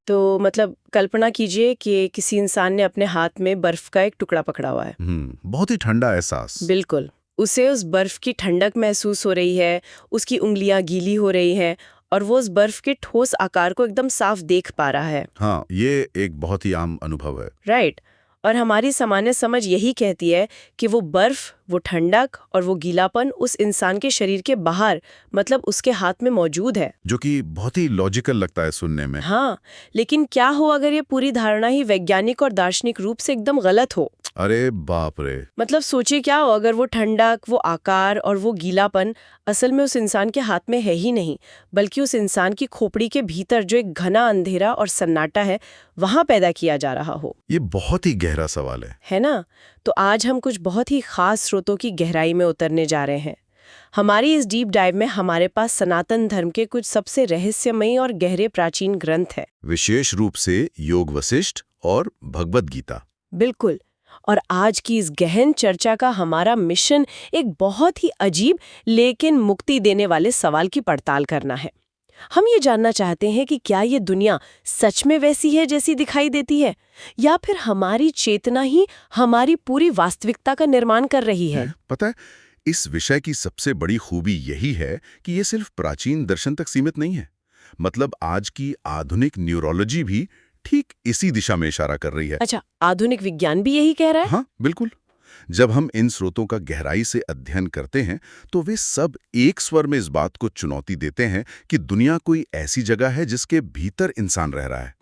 तो मतलब कल्पना कीजिए कि किसी इंसान ने अपने हाथ में बर्फ का एक टुकड़ा पकड़ा हुआ है। बहुत ही ठंडा एहसास। बिल्कुल। उसे उस बर्फ की ठंडक महसूस हो रही है, उसकी उंगलियां गीली हो रही हैं और वो उस बर्फ के ठोस आकार को एकदम साफ देख पा रहा है। हाँ, ये एक बहुत ही आम अनुभव है। राइट। और हमारी सामान्य समझ यही कहती है कि वो बर्फ, वो ठंडक और वो गीलापन उस इंसान के शरीर के बाहर, मतलब उसके हाथ में मौजूद है। जो कि बहुत ही लॉजिकल लगता है सुनने में। हाँ, लेकिन क्या हो अगर ये पूरी धारणा ही वैज्ञानिक और दार्शनिक रूप से एकदम गलत हो? अरे बाप रे। मतलब सोचिए क्या हो अगर वो ठंडक, वो आकार और वो गीलापन असल में उस इंसान के हाथ में है ही नहीं, बल्कि उस इंसान की खोपड़ी के भीतर जो एक घना अंधेरा और सन्नाटा है, वहां पैदा किया जा रहा हो। ये बहुत ही गहरा सवाल है ना? तो आज हम कुछ बहुत ही खास स्रोतों की गहराई में उतरने जा रहे हैं। हमारी इस डीप डाइव में हमारे पास सनातन धर्म के कुछ सबसे रहस्यमयी और गहरे प्राचीन ग्रंथ है। विशेष रूप से योग वशिष्ठ और भगवद गीता। बिल्कुल। और आज की इस गहन चर्चा का हमारा मिशन एक बहुत ही अजीब लेकिन मुक्ति देने वाले सवाल की पड़ताल करना है। हम ये जानना चाहते हैं कि क्या ये दुनिया सच में वैसी है जैसी दिखाई देती है, या फिर हमारी चेतना ही हमारी पूरी वास्तविकता का निर्माण कर रही है। पता है, इस विषय की सबसे बड़ी खूबी यही है कि ये सिर्फ प्राचीन दर्शन तक सीमित नहीं है। मतलब आज की आधुनिक न्यूरोलॉजी भी ठीक इसी दिशा में इशारा कर रही है। अच्छा, आधुनिक विज्ञान भी यही कह रहा है? हाँ, बिल्कुल। जब हम इन स्रोतों का गहराई से अध्ययन करते हैं तो वे सब एक स्वर में इस बात को चुनौती देते हैं कि दुनिया कोई ऐसी जगह है जिसके भीतर इंसान रह रहा है।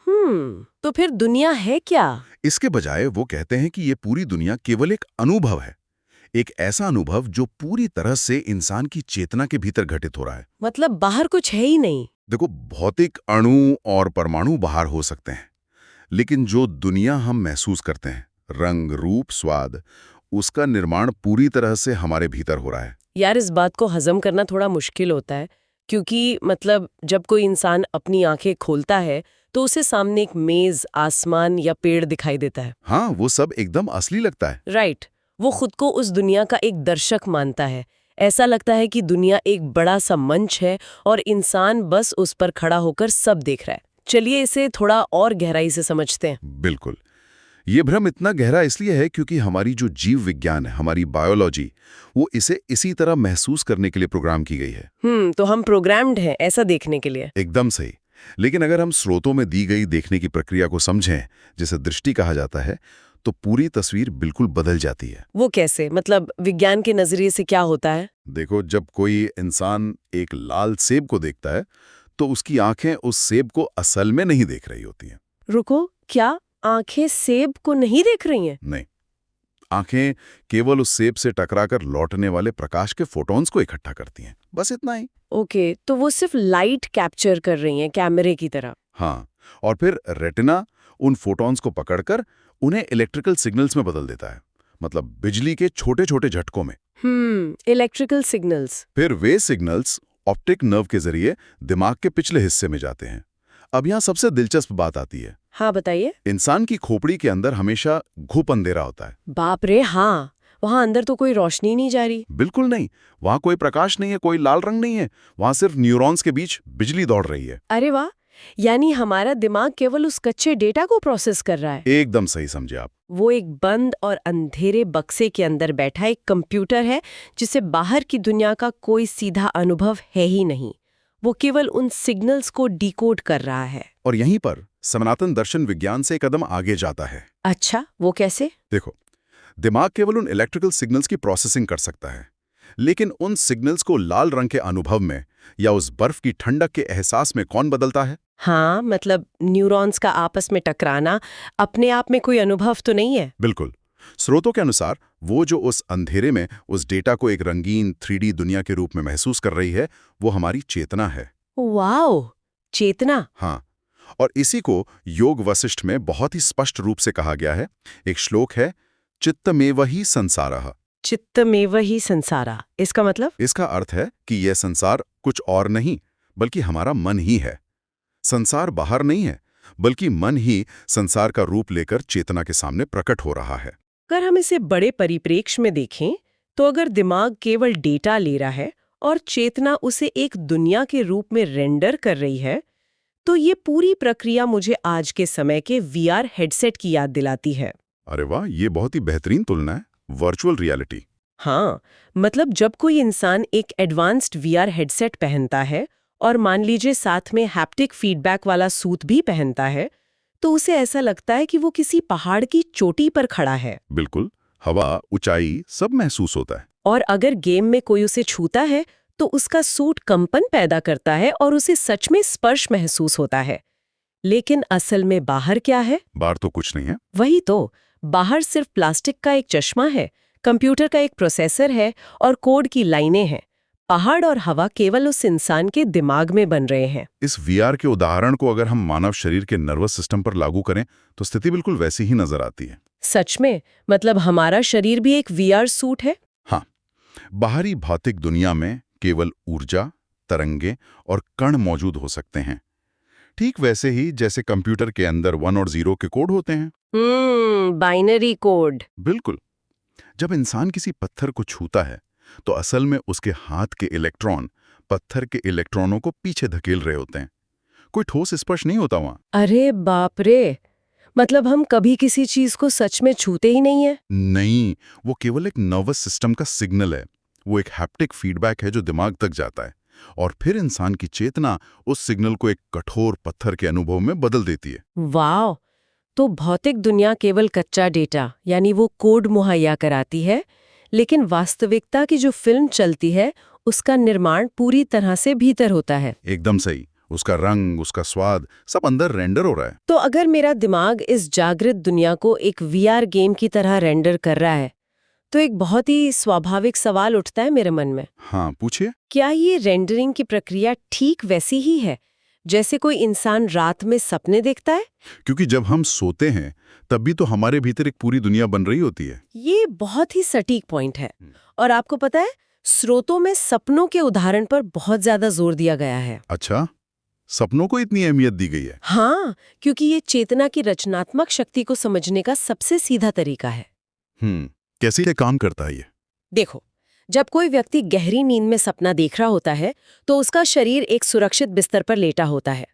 तो फिर दुनिया है क्या? इसके बजाय वो कहते हैं कि ये पूरी दुनिया केवल एक अनुभव है, एक ऐसा अनुभव जो पूरी तरह से इंसान की चेतना के भीतर घटित हो रहा है। मतलब बाहर कुछ है ही नहीं? देखो, भौतिक अणु और परमाणु बाहर हो सकते हैं, लेकिन जो दुनिया हम महसूस करते हैं, रंग, रूप, स्वाद, उसका निर्माण पूरी तरह से हमारे भीतर हो रहा है। यार, इस बात को हजम करना थोड़ा मुश्किल होता है, क्योंकि मतलब जब कोई इंसान अपनी आंखें खोलता है तो उसे सामने एक मेज, आसमान या पेड़ दिखाई देता है। हाँ, वो सब एकदम असली लगता है। राइट। वो खुद को उस दुनिया का एक दर्शक मानता है। ऐसा लगता है कि दुनिया एक बड़ा सा मंच है और इंसान बस उस पर खड़ा होकर सब देख रहा है। चलिए इसे थोड़ा और गहराई से समझते हैं। बिल्कुल। ये भ्रम इतना गहरा इसलिए है क्योंकि हमारी जो जीव विज्ञान है, हमारी बायोलॉजी, वो इसे इसी तरह महसूस करने के लिए प्रोग्राम की गई है। तो हम प्रोग्राम्ड हैं ऐसा देखने के लिए। एकदम सही। लेकिन अगर हम स्रोतों में दी गई देखने की प्रक्रिया को समझें, जिसे दृष्टि कहा जाता है, तो पूरी तस्वीर बिल्कुल बदल जाती है। वो कैसे? मतलब विज्ञान के नजरिए से क्या होता है? देखो, जब कोई इंसान एक लाल सेब को देखता है तो उसकी आंखें उस सेब को असल में नहीं देख रही होती हैं। रुको, क्या आंखें सेब को नहीं देख रही हैं? नहीं, आंखें केवल उस सेब से टकराकर लौटने वाले प्रकाश के फोटॉन्स को इकट्ठा करती हैं, बस इतना ही। ओके, तो वो सिर्फ लाइट कैप्चर कर रही हैं कैमरे की तरह। हाँ, और फिर रेटिना उन फोटॉन्स को पकड़कर उन्हें इलेक्ट्रिकल सिग्नल्स में बदल देता है, मतलब बिजली के छोटे छोटे झटकों में। Electrical signals. फिर वे सिग्नल्स ऑप्टिक नर्व के जरिए दिमाग के पिछले हिस्से में जाते हैं। अब यहाँ सबसे दिलचस्प बात आती है। हाँ, बताइए। इंसान की खोपड़ी के अंदर हमेशा घुप अंधेरा होता है। बाप रे, हाँ। वहां अंदर तो कोई रोशनी नहीं जा रही। बिल्कुल नहीं। वहां कोई प्रकाश नहीं है, कोई लाल रंग नहीं है। वहां सिर्फ न्यूरॉन्स के बीच बिजली दौड़ रही है। अरे वाह! यानी हमारा दिमाग केवल उस कच्चे डेटा को प्रोसेस कर रहा है। एकदम सही समझे आप। वो एक बंद और अंधेरे बक्से के अंदर बैठा एक कंप्यूटर है जिसे बाहर की दुनिया का कोई सीधा अनुभव है ही नहीं। वो केवल उन सिग्नल्स को डिकोड कर रहा है। और यहीं पर सनातन दर्शन विज्ञान से एक कदम आगे जाता है। अच्छा, वो कैसे? देखो, दिमाग केवल उन इलेक्ट्रिकल सिग्नल्स की प्रोसेसिंग कर सकता है, लेकिन उन सिग्नल्स को लाल रंग के अनुभव में या उस बर्फ की ठंडक के एहसास में कौन बदलता है? हाँ, मतलब न्यूरॉन्स का आपस में टकराना अपने आप में कोई अनुभव तो नहीं है। बिल्कुल। स्रोतों के अनुसार वो जो उस अंधेरे में उस डेटा को एक रंगीन 3D दुनिया के रूप में महसूस कर रही है, वो हमारी चेतना है। वाओ, चेतना। हाँ, और इसी को योग वशिष्ठ में बहुत ही स्पष्ट रूप से कहा गया है। एक श्लोक है, चित्तमेव हि संसारः। चित्तमेव हि संसारा। इसका मतलब? इसका अर्थ है कि यह संसार कुछ और नहीं बल्कि हमारा मन ही है। संसार बाहर नहीं है, बल्कि मन ही संसार का रूप लेकर चेतना के सामने प्रकट हो रहा है। अगर हम इसे बड़े परिप्रेक्ष्य में देखें, तो अगर दिमाग केवल डेटा ले रहा है और चेतना उसे एक दुनिया के रूप में रेंडर कर रही है, तो ये पूरी प्रक्रिया मुझे आज के समय के वीआर हेडसेट की याद दिलाती है। अरे वाह, ये बहुत ही बेहतरीन तुलना है। Virtual reality. हाँ, मतलब जब कोई इंसान एक एडवांस्ड वीआर हेडसेट पहनता है और मान लीजिए साथ में हैप्टिक फीडबैक वाला सूट भी पहनता है, तो उसे ऐसा लगता है कि वो किसी पहाड़ की चोटी पर खड़ा है। बिल्कुल, हवा, ऊंचाई सब महसूस होता है। और अगर गेम में कोई उसे छूता है तो उसका सूट कंपन पैदा करता है और उसे सच में स्पर्श महसूस होता है। लेकिन असल में बाहर क्या है? बाहर तो कुछ नहीं है। वही तो, बाहर सिर्फ प्लास्टिक का एक चश्मा है, कंप्यूटर का एक प्रोसेसर है और कोड की लाइनें हैं। पहाड़ और हवा केवल उस इंसान के दिमाग में बन रहे हैं। इस वीआर के उदाहरण को अगर हम मानव शरीर के नर्वस सिस्टम पर लागू करें तो स्थिति बिल्कुल वैसी ही नजर आती है। सच में? मतलब हमारा शरीर भी एक वीआर सूट है? हाँ, बाहरी भौतिक दुनिया में केवल ऊर्जा, तरंगे और कण मौजूद हो सकते हैं। ठीक वैसे ही जैसे कंप्यूटर के अंदर 1 और 0 के कोड होते हैं। Binary code. बिल्कुल। जब इंसान किसी पत्थर को छूता है तो असल में उसके हाथ के इलेक्ट्रॉन पत्थर के इलेक्ट्रॉनों को पीछे धकेल रहे होते हैं। कोई ठोस स्पर्श नहीं होता वहां। अरे बाप रे! मतलब हम कभी किसी चीज को सच में छूते ही नहीं है? नहीं, वो केवल एक नर्वस सिस्टम का सिग्नल है। वो एक हैप्टिक फीडबैक है जो दिमाग तक जाता है और फिर इंसान की चेतना उस सिग्नल को एक कठोर पत्थर के अनुभव में बदल देती है। वाह! तो भौतिक दुनिया केवल कच्चा डेटा यानी वो कोड मुहैया कराती है, लेकिन वास्तविकता की जो फिल्म चलती है उसका निर्माण पूरी तरह से भीतर होता है। एकदम सही। उसका रंग, उसका स्वाद सब अंदर रेंडर हो रहा है। तो अगर मेरा दिमाग इस जागृत दुनिया को एक वीआर गेम की तरह रेंडर कर रहा है, तो एक बहुत ही स्वाभाविक सवाल उठता है मेरे मन में। हाँ, पूछिए। क्या ये रेंडरिंग की प्रक्रिया ठीक वैसी ही है जैसे कोई इंसान रात में सपने देखता है? क्योंकि जब हम सोते हैं तब भी तो हमारे भीतर एक पूरी दुनिया बन रही होती है। ये बहुत ही सटीक पॉइंट है। और आपको पता है, स्रोतों में सपनों के उदाहरण पर बहुत ज्यादा जोर दिया गया है। अच्छा, सपनों को इतनी अहमियत दी गई है? हाँ, क्योंकि ये चेतना की रचनात्मक शक्ति को समझने का सबसे सीधा तरीका है। कैसे ये काम करता है ये? देखो, जब कोई व्यक्ति गहरी नींद में सपना देख रहा होता है तो उसका शरीर एक सुरक्षित बिस्तर पर लेटा होता है।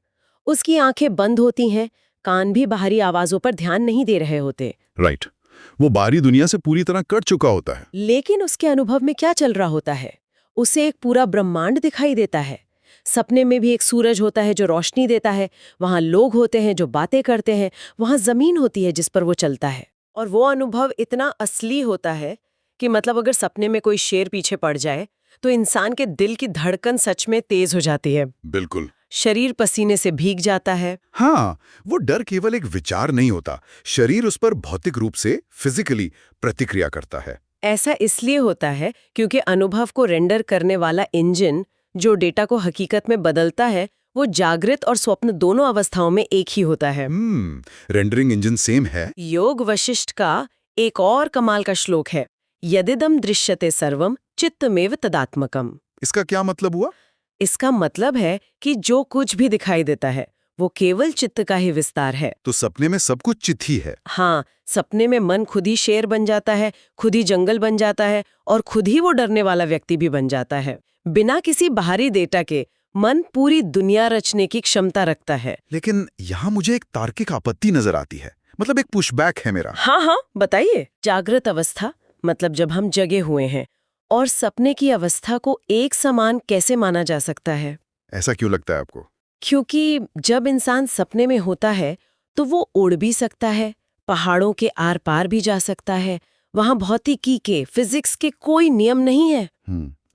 उसकी आंखें बंद होती हैं, कान भी बाहरी आवाजों पर ध्यान नहीं दे रहे होते। राइट। वो बाहरी दुनिया से पूरी तरह कट चुका होता है। लेकिन उसके अनुभव में क्या चल रहा होता है? उसे एक पूरा ब्रह्मांड दिखाई देता है। सपने में भी एक सूरज होता है जो रोशनी देता है, वहां लोग होते हैं जो बातें करते हैं, वहां जमीन होती है जिस पर वो चलता है। और वो अनुभव इतना असली होता है कि मतलब अगर सपने में कोई शेर पीछे पड़ जाए तो इंसान के दिल की धड़कन सच में तेज हो जाती है। बिल्कुल। शरीर पसीने से भीग जाता है। हाँ, वो डर केवल एक विचार नहीं होता, शरीर उस पर भौतिक रूप से फिजिकली प्रतिक्रिया करता है। ऐसा इसलिए होता है क्योंकि अनुभव को रेंडर करने वाला इंजन जो डेटा को हकीकत में बदलता है, वो जागृत और स्वप्न दोनों अवस्थाओं में एक ही होता है। रेंडरिंग इंजन सेम है। योग वशिष्ठ का एक और कमाल का श्लोक है, यदिदम दृश्यते सर्वम चित्तमेव तदात्मकम। इसका क्या मतलब हुआ? इसका मतलब है कि जो कुछ भी दिखाई देता है वो केवल चित्त का ही विस्तार है। तो सपने में सब कुछ चित्त ही है। हाँ, सपने में मन खुद ही शेर बन जाता है, खुद ही जंगल बन जाता है और खुद ही वो डरने वाला व्यक्ति भी बन जाता है। बिना किसी बाहरी डेटा के मन पूरी दुनिया रचने की क्षमता रखता है। लेकिन यहाँ मुझे एक तार्किक आपत्ति नजर आती है, मतलब एक पुशबैक है मेरा। हाँ, बताइए। जागृत अवस्था मतलब जब हम जगे हुए हैं, और सपने की अवस्था को एक समान कैसे माना जा सकता है? ऐसा क्यों लगता है आपको? क्योंकि जब इंसान सपने में होता है तो वो उड़ भी सकता है, पहाड़ों के आर पार भी जा सकता है, वहां भौतिकी के, फिजिक्स के कोई नियम नहीं है।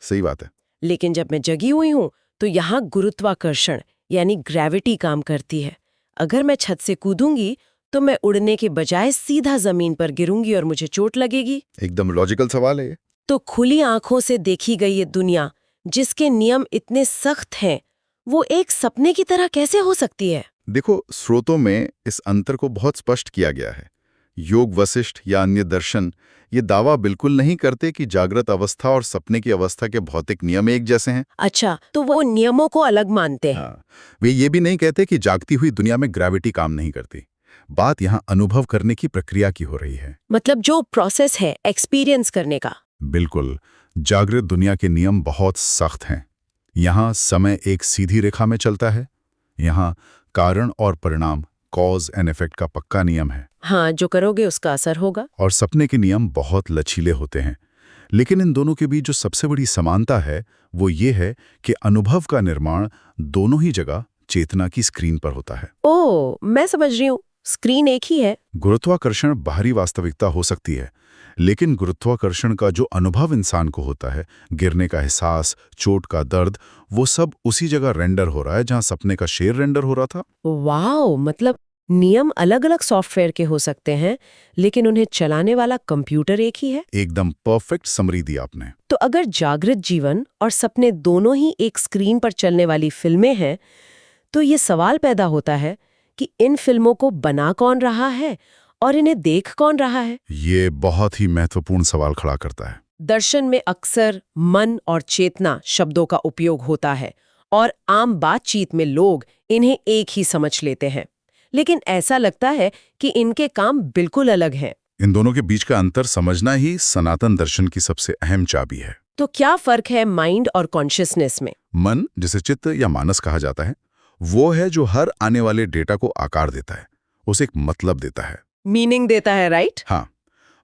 सही बात है। लेकिन जब मैं जगी हुई हूं तो यहाँ गुरुत्वाकर्षण यानी ग्रेविटी काम करती है। अगर मैं छत से कूदूंगी तो मैं उड़ने के बजाय सीधा जमीन पर गिरूंगी और मुझे चोट लगेगी। एकदम लॉजिकल सवाल है ये। तो खुली आंखों से देखी गई ये दुनिया जिसके नियम इतने सख्त हैं, वो एक सपने की तरह कैसे हो सकती है? देखो, स्रोतों में इस अंतर को बहुत स्पष्ट किया गया है। योग वशिष्ठ या अन्य दर्शन ये दावा बिल्कुल नहीं करते कि जागृत अवस्था और सपने की अवस्था के भौतिक नियम एक जैसे हैं। अच्छा, तो वो नियमों को अलग मानते हैं। हाँ, वे ये भी नहीं कहते कि जागती हुई दुनिया में ग्रेविटी काम नहीं करती। बात यहाँ अनुभव करने की प्रक्रिया की हो रही है। मतलब जो प्रोसेस है एक्सपीरियंस करने का। बिल्कुल। जागृत दुनिया के नियम बहुत सख्त हैं। यहाँ समय एक सीधी रेखा में चलता है, यहाँ कारण और परिणाम, कॉज एंड इफेक्ट का पक्का नियम है। हाँ, जो करोगे उसका असर होगा। और सपने के नियम बहुत लचीले होते हैं। लेकिन इन दोनों के बीच जो सबसे बड़ी समानता है वो ये है कि अनुभव का निर्माण दोनों ही जगह चेतना की स्क्रीन पर होता है। ओह, मैं समझ रही हूँ, स्क्रीन एक ही है। गुरुत्वाकर्षण बाहरी वास्तविकता हो सकती है, लेकिन गुरुत्वाकर्षण का जो अनुभव इंसान को होता है, गिरने का एहसास, चोट का दर्द, वो सब उसी जगह रेंडर हो रहा है जहां सपने का शेर रेंडर हो रहा था। वाओ, मतलब नियम अलग-अलग सॉफ्टवेयर के हो सकते हैं, लेकिन उन्हें चलाने वाला कंप्यूटर एक ही है। एकदम परफेक्ट समरी दी आपने। तो अगर जागृत जीवन और सपने दोनों ही एक स्क्रीन पर चलने वाली फिल्में हैं, तो ये सवाल पैदा होता है कि इन फिल्मों को बना कौन रहा है और इन्हें देख कौन रहा है। ये बहुत ही महत्वपूर्ण सवाल खड़ा करता है। दर्शन में अक्सर मन और चेतना शब्दों का उपयोग होता है और आम बातचीत में लोग इन्हें एक ही समझ लेते हैं, लेकिन ऐसा लगता है कि इनके काम बिल्कुल अलग हैं। इन दोनों के बीच का अंतर समझना ही सनातन दर्शन की सबसे अहम चाबी है। तो क्या फर्क है माइंड और कॉन्शियसनेस में? मन, जिसे चित्त या मानस कहा जाता है, वो है जो हर आने वाले डेटा को आकार देता है, उसे एक मतलब देता है, मीनिंग देता है, राइट? हाँ,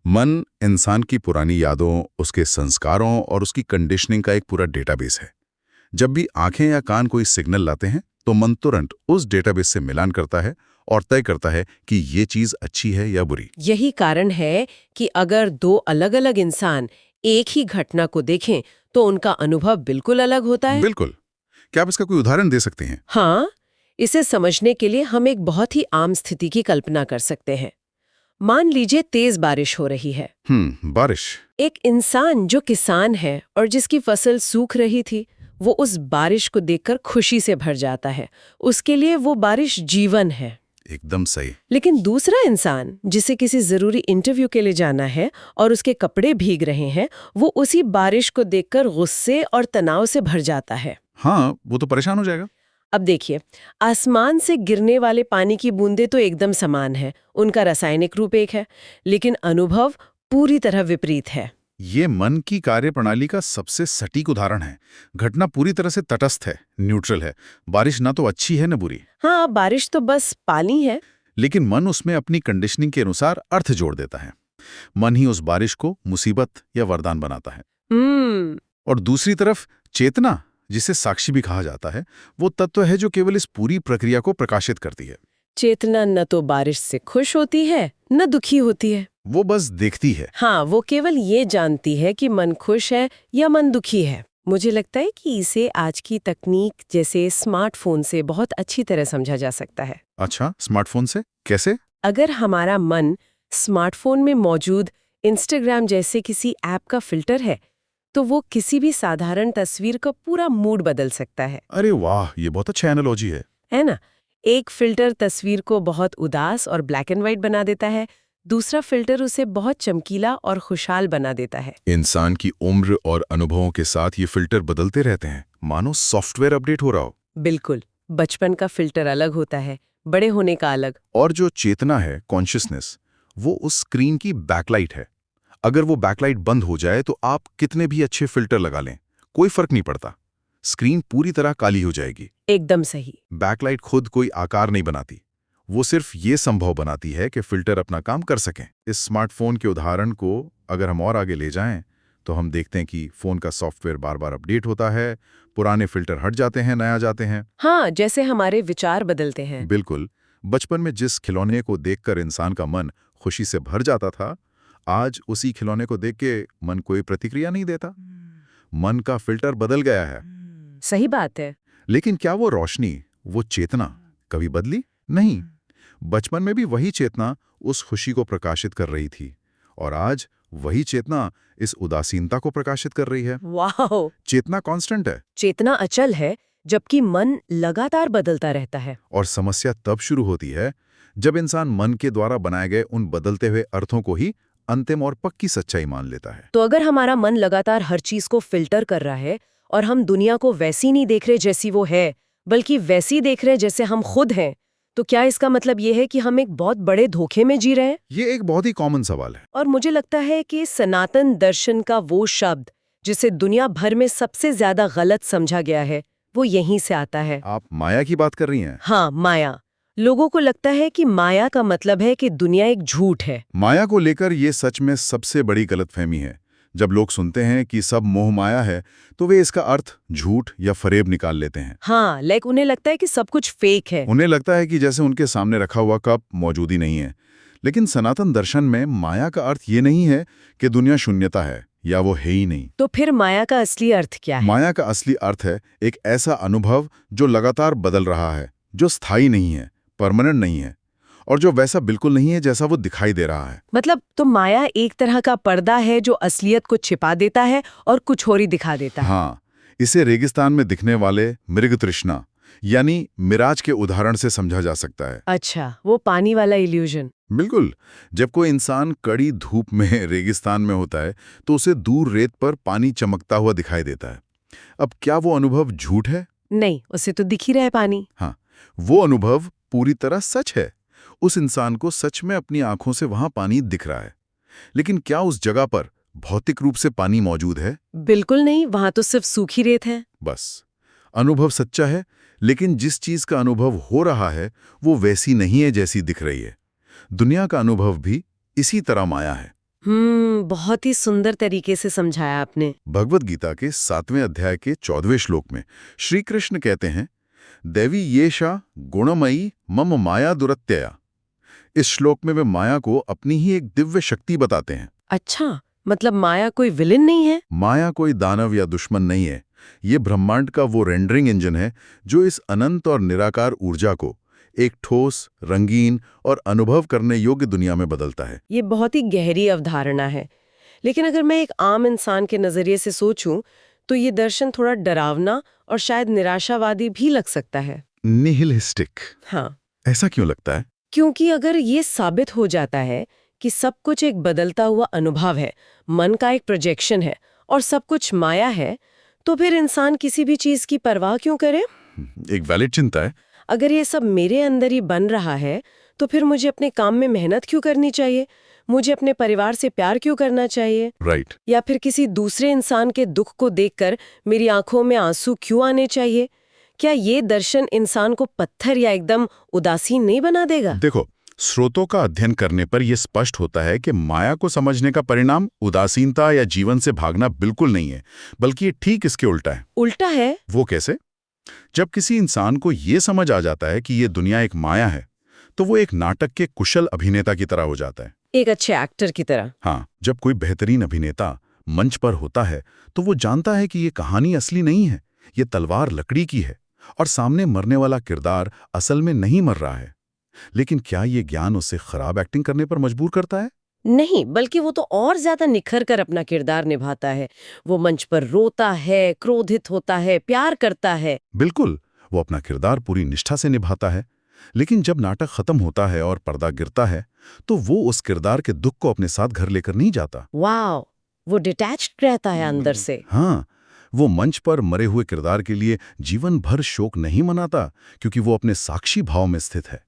मन इंसान की पुरानी यादों, उसके संस्कारों और उसकी कंडीशनिंग का एक पूरा डेटाबेस है। जब भी आंखें या कान कोई सिग्नल लाते हैं तो मन तुरंत उस डेटाबेस से मिलान करता है और तय करता है कि ये चीज अच्छी है या बुरी। यही कारण है कि अगर दो अलग-अलग इंसान एक ही घटना को देखें तो उनका अनुभव बिल्कुल अलग होता है। बिल्कुल। क्या आप इसका कोई उदाहरण दे सकते हैं? हाँ, इसे समझने के लिए हम एक बहुत ही आम स्थिति की कल्पना कर सकते हैं। मान लीजिए तेज बारिश हो रही है। बारिश। एक इंसान जो किसान है और जिसकी फसल सूख रही थी, वो उस बारिश को देखकर खुशी से भर जाता है। उसके लिए वो बारिश जीवन है। एकदम सही। लेकिन दूसरा इंसान जिसे किसी जरूरी इंटरव्यू के लिए जाना है और उसके कपड़े भीग रहे हैं, वो उसी बारिश को देखकर गुस्से और तनाव से भर जाता है। हाँ, वो तो परेशान हो जाएगा। अब देखिए, आसमान से गिरने वाले पानी की बूंदें तो एकदम समान है, उनका रासायनिक रूप एक है, लेकिन अनुभव पूरी तरह विपरीत है। ये मन की कार्यप्रणाली का सबसे सटीक उदाहरण है। घटना पूरी तरह से तटस्थ है, न्यूट्रल है। बारिश ना तो अच्छी है न बुरी। हाँ, बारिश तो बस पानी है। लेकिन मन उसमें अपनी कंडीशनिंग के अनुसार अर्थ जोड़ देता है। मन ही उस बारिश को मुसीबत या वरदान बनाता है। और दूसरी तरफ चेतना, जिसे साक्षी भी कहा जाता है, वो तत्व है जो केवल इस पूरी प्रक्रिया को प्रकाशित करती है। चेतना न तो बारिश से खुश होती है न दुखी होती है, वो बस देखती है। हाँ, वो केवल ये जानती है कि मन खुश है या मन दुखी है। मुझे लगता है कि इसे आज की तकनीक जैसे स्मार्टफोन से बहुत अच्छी तरह समझा जा सकता है। अच्छा, स्मार्टफोन से कैसे? अगर हमारा मन स्मार्टफोन में मौजूद इंस्टाग्राम जैसे किसी ऐप का फिल्टर है, तो वो किसी भी साधारण तस्वीर का पूरा मूड बदल सकता है। अरे वाह, ये बहुत अच्छा एनालॉजी है ना? एक फिल्टर तस्वीर को बहुत उदास और ब्लैक एंड व्हाइट बना देता है, दूसरा फिल्टर उसे बहुत चमकीला और खुशहाल बना देता है। इंसान की उम्र और अनुभवों के साथ ये फिल्टर बदलते रहते हैं, मानो सॉफ्टवेयर अपडेट हो रहा हो। बिल्कुल, बचपन का फिल्टर अलग होता है, बड़े होने का अलग। और जो चेतना है, कॉन्शियसनेस, वो उस स्क्रीन की बैकलाइट है। अगर वो बैकलाइट बंद हो जाए तो आप कितने भी अच्छे फिल्टर लगा लें, कोई फर्क नहीं पड़ता। स्क्रीन पूरी तरह काली हो जाएगी। एकदम सही। बैकलाइट खुद कोई आकार नहीं बनाती, वो सिर्फ ये संभव बनाती है कि फिल्टर अपना काम कर सकें। इस स्मार्टफोन के उदाहरण को अगर हम और आगे ले जाएं, तो हम देखते हैं कि फोन का सॉफ्टवेयर बार-बार अपडेट होता है, पुराने फिल्टर हट जाते हैं, नया जाते हैं। हाँ, जैसे हमारे विचार बदलते हैं। बिल्कुल। बचपन में जिस खिलौने को देखकर इंसान का मन खुशी से भर जाता था, आज उसी खिलौने को देख के मन कोई प्रतिक्रिया नहीं देता। मन का फिल्टर बदल गया है। सही बात है। लेकिन क्या वो रोशनी, वो चेतना कभी बदली? नहीं। बचपन में भी वही चेतना उस खुशी को प्रकाशित कर रही थी, और आज वही चेतना इस उदासीनता को प्रकाशित कर रही है। वाह! चेतना कांस्टेंट है। चेतना अचल है, जबकि मन लगातार बदलता रहता है। और समस्या तब शुरू होती है जब इंसान मन के द्वारा बनाए गए उन बदलते हुए अर्थों को ही अंतिम और पक्की सच्चाई मान लेता है। तो अगर हमारा मन लगातार हर चीज को फिल्टर कर रहा है और हम दुनिया को वैसी नहीं देख रहे जैसी वो है, बल्कि वैसी देख रहे जैसे हम खुद हैं, तो क्या इसका मतलब ये है कि हम एक बहुत बड़े धोखे में जी रहे हैं? ये एक बहुत ही कॉमन सवाल है। और मुझे लगता है कि सनातन दर्शन का वो शब्द जिसे दुनिया भर में सबसे ज्यादा गलत समझा गया है, वो यहीं से आता है। आप माया की बात कर रही हैं? हाँ, माया। लोगों को लगता है कि माया का मतलब है कि दुनिया एक झूठ है। माया को लेकर ये सच में सबसे बड़ी गलतफहमी है। जब लोग सुनते हैं कि सब मोह माया है, तो वे इसका अर्थ झूठ या फरेब निकाल लेते हैं। हाँ, उन्हें लगता है कि सब कुछ फेक है। उन्हें लगता है कि जैसे उनके सामने रखा हुआ कप मौजूद ही नहीं है। लेकिन सनातन दर्शन में माया का अर्थ ये नहीं है कि दुनिया शून्यता है या वो है ही नहीं। तो फिर माया का असली अर्थ क्या है? माया का असली अर्थ है एक ऐसा अनुभव जो लगातार बदल रहा है, जो स्थायी नहीं है, परमानेंट नहीं है, और जो वैसा बिल्कुल नहीं है जैसा वो दिखाई दे रहा है। मतलब तो माया एक तरह का पर्दा है जो असलियत को छिपा देता है और कुछ और ही दिखा देता है। हाँ, इसे रेगिस्तान में दिखने वाले मृग तृष्णा यानी मिराज के उदाहरण से समझा जा सकता है। अच्छा, वो पानी वाला इल्यूजन। बिल्कुल। जब कोई इंसान कड़ी धूप में रेगिस्तान में होता है तो उसे दूर रेत पर पानी चमकता हुआ दिखाई देता है। अब क्या वो अनुभव झूठ है? नहीं, उसे तो दिख ही रहा है पानी। हाँ, वो अनुभव पूरी तरह सच है। उस इंसान को सच में अपनी आंखों से वहां पानी दिख रहा है। लेकिन क्या उस जगह पर भौतिक रूप से पानी मौजूद है? बिल्कुल नहीं, वहां तो सिर्फ सूखी रेत है। बस। अनुभव सच्चा है, लेकिन जिस चीज का अनुभव हो रहा है वो वैसी नहीं है जैसी दिख रही है। दुनिया का अनुभव भी इसी तरह माया है। बहुत ही सुंदर तरीके से समझाया आपने। भगवद गीता के 7वें अध्याय के 14वें श्लोक में श्री कृष्ण कहते हैं, देवी येषा गुणमयी मम माया दुरत्यया। इस श्लोक में वे माया को अपनी ही एक दिव्य शक्ति बताते हैं। अच्छा, मतलब माया कोई विलेन नहीं है? माया कोई दानव या दुश्मन नहीं है। ये ब्रह्मांड का वो रेंडरिंग इंजन है जो इस अनंत और निराकार ऊर्जा को एक ठोस, रंगीन और अनुभव करने योग्य दुनिया में बदलता है। ये बहुत ही गहरी अवधारणा है। लेकिन अगर मैं एक आम इंसान के नजरिए से सोचूं, तो ये दर्शन थोड़ा डरावना और शायद निराशावादी भी लग सकता है। निहिलिस्टिक। हाँ, ऐसा क्यों लगता है? क्योंकि अगर ये साबित हो जाता है कि सब कुछ एक बदलता हुआ अनुभव है, मन का एक प्रोजेक्शन है और सब कुछ माया है, तो फिर इंसान किसी भी चीज की परवाह क्यों करे? एक वैलिड चिंता है। अगर ये सब मेरे अंदर ही बन रहा है, तो फिर मुझे अपने काम में मेहनत क्यों करनी चाहिए? मुझे अपने परिवार से प्यार क्यों करना चाहिए? राइट। या फिर किसी दूसरे इंसान के दुख को देखकर मेरी आंखों में आंसू क्यों आने चाहिए? क्या ये दर्शन इंसान को पत्थर या एकदम उदासीन नहीं बना देगा? देखो, स्रोतों का अध्ययन करने पर यह स्पष्ट होता है कि माया को समझने का परिणाम उदासीनता या जीवन से भागना बिल्कुल नहीं है, बल्कि ये ठीक इसके उल्टा है। उल्टा है? वो कैसे? जब किसी इंसान को ये समझ आ जाता है कि ये दुनिया एक माया है, तो वो एक नाटक के कुशल अभिनेता की तरह हो जाता है। एक अच्छे एक्टर की तरह। हाँ, जब कोई बेहतरीन अभिनेता मंच पर होता है तो वो जानता है कि ये कहानी असली नहीं है, ये तलवार लकड़ी की है और सामने मरने वाला किरदार असल में नहीं मर रहा है। लेकिन क्या ये ज्ञान उसे खराब एक्टिंग करने पर मजबूर करता है? नहीं, बल्कि वो तो और ज्यादा निखर कर अपना किरदार निभाता है। वो मंच पर रोता है, क्रोधित होता है, प्यार करता है। बिल्कुल, वो अपना किरदार पूरी निष्ठा से निभाता है। लेकिन जब नाटक खत्म होता है और पर्दा गिरता है, तो वो उस किरदार के दुख को अपने साथ घर लेकर नहीं जाता। वाह, वो डिटैच्ड रहता है अंदर से। हाँ, वो मंच पर मरे हुए किरदार के लिए जीवन भर शोक नहीं मनाता, क्योंकि वो अपने साक्षी भाव में स्थित है।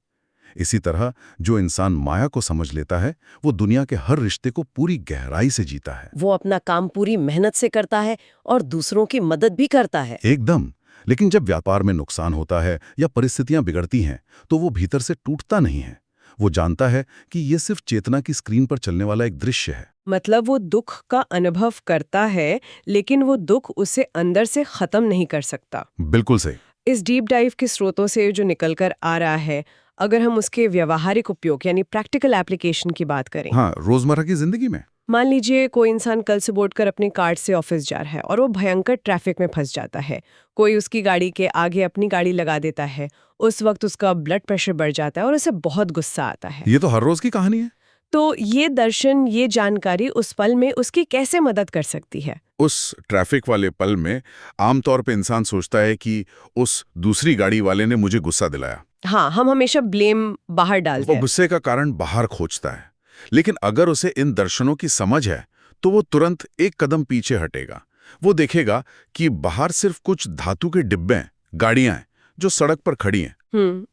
इसी तरह जो इंसान माया को समझ लेता है, वो दुनिया के हर रिश्ते को पूरी गहराई से जीता है। वो अपना काम पूरी मेहनत से करता है और दूसरों की मदद भी करता है। एकदम। लेकिन जब व्यापार में नुकसान होता है या परिस्थितियां बिगड़ती हैं, तो वो भीतर से टूटता नहीं है। वो जानता है कि ये सिर्फ चेतना की स्क्रीन पर चलने वाला एक दृश्य है। मतलब वो दुख का अनुभव करता है, लेकिन वो दुख उसे अंदर से खत्म नहीं कर सकता। बिल्कुल सही। इस डीप डाइव के स्रोतों से जो निकलकर आ रहा है, अगर हम उसके व्यवहारिक उपयोग यानी प्रैक्टिकल एप्लीकेशन की बात करें। हाँ, रोजमर्रा की जिंदगी में। मान लीजिए कोई इंसान कल से उठकर अपनी कार से ऑफिस जा रहा है और वो भयंकर ट्रैफिक में फंस जाता है। कोई उसकी गाड़ी के आगे अपनी गाड़ी लगा देता है। उस वक्त उसका ब्लड प्रेशर बढ़ जाता है और उसे बहुत गुस्सा आता है। ये तो हर रोज की कहानी है। तो ये दर्शन, ये जानकारी उस पल में उसकी कैसे मदद कर सकती है? उस ट्रैफिक वाले पल में आमतौर पे इंसान सोचता है कि उस दूसरी गाड़ी वाले ने मुझे गुस्सा दिलाया। हाँ, हम हमेशा ब्लेम बाहर डालते वो हैं। गुस्से का कारण बाहर खोजता है। लेकिन अगर उसे इन दर्शनों की समझ है, तो वो तुरंत एक कदम पीछे हटेगा। वो देखेगा कि बाहर सिर्फ कुछ धातु के डिब्बे, गाड़ियां हैं जो सड़क पर खड़ी हैं।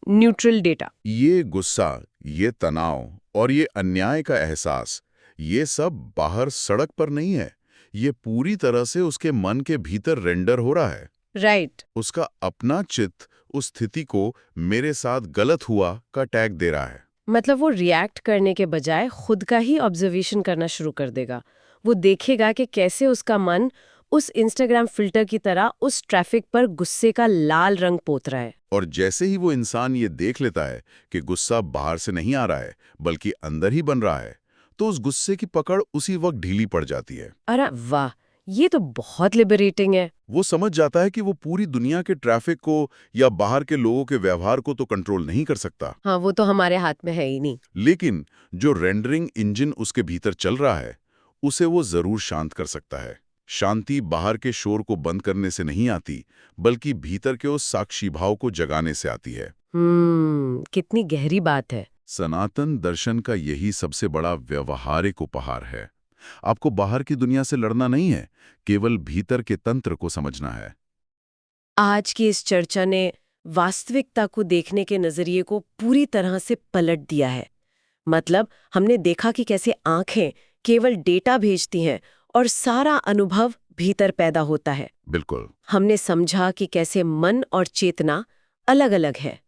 Neutral data. ये गुस्सा, ये तनाव और ये अन्याय का एहसास, ये सब बाहर सड़क पर नहीं है। ये पूरी तरह से उसके मन के भीतर रेंडर हो रहा है। राइट। उसका अपना चित्त उस स्थिति को मेरे साथ गलत हुआ का टैग दे रहा है। मतलब वो रिएक्ट करने के बजाय खुद का ही ऑब्जर्वेशन करना शुरू कर देगा। वो देखेगा कि कैसे उसका मन उस इंस्टाग्राम फिल्टर की तरह उस ट्रैफिक पर गुस्से का लाल रंग पोत रहा है। और जैसे ही वो इंसान ये देख लेता है कि गुस्सा बाहर से नहीं आ रहा है बल्कि अंदर ही बन रहा है, तो उस गुस्से की पकड़ उसी वक्त ढीली पड़ जाती है। अरे वाह, ये तो बहुत लिबरेटिंग है। वो समझ जाता है कि वो पूरी दुनिया के ट्रैफिक को या बाहर के लोगों के व्यवहार को तो कंट्रोल नहीं कर सकता, हाँ, वो तो हमारे हाथ में है ही नहीं। लेकिन जो रेंडरिंग इंजन उसके भीतर चल रहा है उसे वो जरूर शांत कर सकता है। शांति बाहर के शोर को बंद करने से नहीं आती, बल्कि भीतर के उस साक्षी भाव को जगाने से आती है। कितनी गहरी बात है। सनातन दर्शन का यही सबसे बड़ा व्यवहारिक उपहार है। आपको बाहर की दुनिया से लड़ना नहीं है, केवल भीतर के तंत्र को समझना है। आज की इस चर्चा ने वास्तविकता को देखने के नजरिए को पूरी तरह से पलट दिया है। मतलब हमने देखा कि कैसे आंखें केवल डेटा भेजती हैं और सारा अनुभव भीतर पैदा होता है। बिल्कुल। हमने समझा कि कैसे मन और चेतना अलग-अलग है।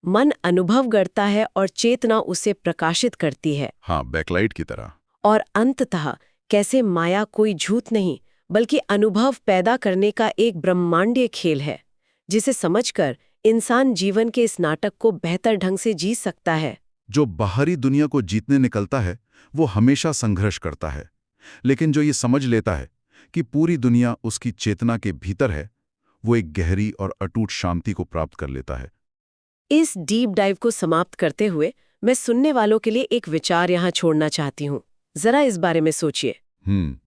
मन अनुभव करता है और चेतना उसे प्रकाशित करती है। हाँ, बैकलाइट की तरह। और अंततः कैसे माया कोई झूठ नहीं, बल्कि अनुभव पैदा करने का एक ब्रह्मांडीय खेल है, जिसे समझकर इंसान जीवन के इस नाटक को बेहतर ढंग से जी सकता है। जो बाहरी दुनिया को जीतने निकलता है वो हमेशा संघर्ष करता है, लेकिन जो ये समझ लेता है कि पूरी दुनिया उसकी चेतना के भीतर है, वो एक गहरी और अटूट शांति को प्राप्त कर लेता है। इस डीप डाइव को समाप्त करते हुए मैं सुनने वालों के लिए एक विचार यहाँ छोड़ना चाहती हूँ। जरा इस बारे में सोचिए।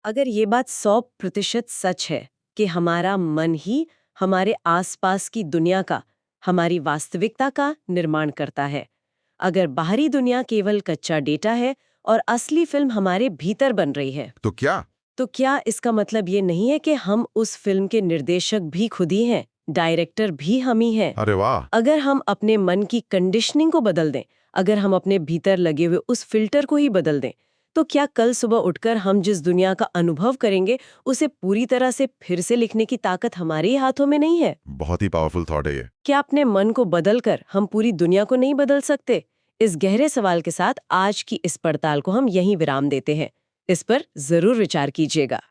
अगर ये बात 100% सच है कि हमारा मन ही हमारे आसपास की दुनिया का, हमारी वास्तविकता का निर्माण करता है, अगर बाहरी दुनिया केवल कच्चा डेटा है और असली फिल्म हमारे भीतर बन रही है, तो क्या इसका मतलब ये नहीं है कि हम उस फिल्म के निर्देशक भी खुद ही हैं, डायरेक्टर भी हम ही हैं? अरे वाह! अगर हम अपने मन की कंडीशनिंग को बदल दें, अगर हम अपने भीतर लगे हुए उस फिल्टर को ही बदल दें, तो क्या कल सुबह उठकर हम जिस दुनिया का अनुभव करेंगे उसे पूरी तरह से फिर से लिखने की ताकत हमारे ही हाथों में नहीं है? बहुत ही पावरफुल थॉट है ये। क्या अपने मन को बदलकर हम पूरी दुनिया को नहीं बदल सकते? इस गहरे सवाल के साथ आज की इस पड़ताल को हम यहीं विराम देते हैं। इस पर जरूर विचार कीजिएगा।